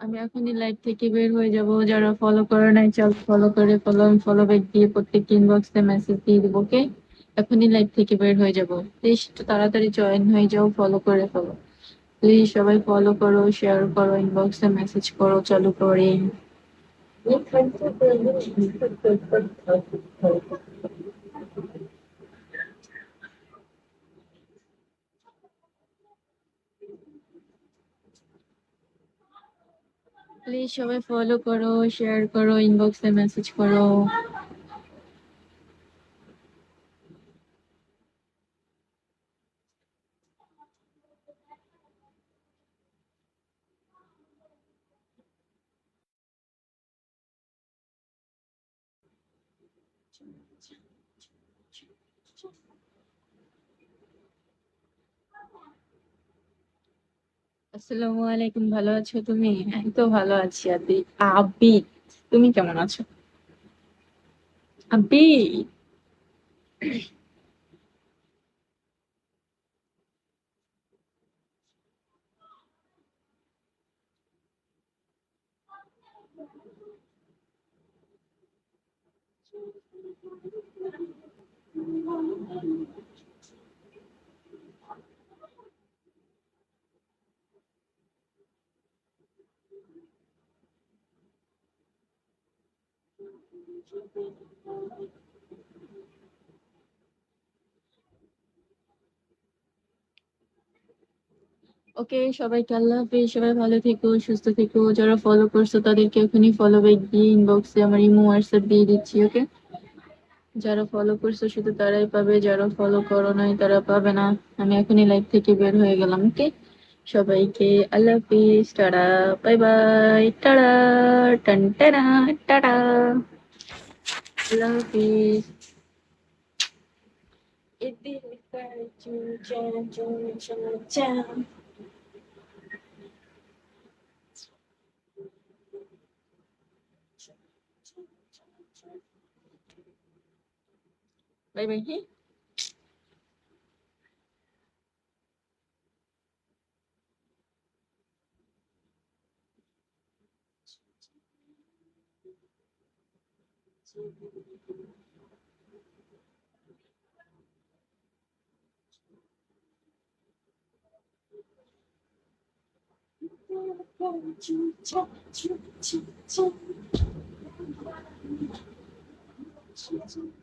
আমি এখনই লাইভ থেকে বের হয়ে যাব। যারা ফলো করে নাই চল ফলো করে ফলো, আমি ফলো ব্যাক দিয়ে প্রত্যেকটি ইনবক্সে মেসেজ দিয়ে দিব। ওকে, এখনই লাইভ থেকে বের হয়ে যাব। প্লিজ একটু তাড়াতাড়ি জয়েন হয়ে যাও, ফলো করে ফলো। প্লিজ সবাই ফলো করো, শেয়ার করো, ইনবক্সে মেসেজ করো চালু করে। প্লিজ সবাই ফলো করো, শেয়ার করো, ইনবক্সে মেসেজ করো। আসসালামু আলাইকুম, ভালো আছো তুমি? আমি তো ভালো আছি। আবি, তুমি কেমন আছো? আবি, ওকে, সবাইকে আল্লাহ হাফেজ। সবাই ভালো থেকো, সুস্থ থেকো। যারা ফলো করছো তাদেরকে এখনই ফলো ব্যাক দিয়ে ইনবক্সে আমার ইমো হোয়াটসঅ্যাপ দিয়ে দিচ্ছি। ওকে, যারা ফলো করছো শুধু তারাই পাবে, যারা ফলো করো নাই তারা পাবে না। আমি এখনই লাইভ থেকে বের হয়ে গেলাম। ওকে, সবাইকে আল্লাহ হাফিজ, টাটা, বাই বাই, টাটা, টান টাটা, টাটা, আল্লাহ হাফিজ। এদিন চু চা চু চা চা। বাই বাই, হ্যাঁ। চু চা চু চা চা।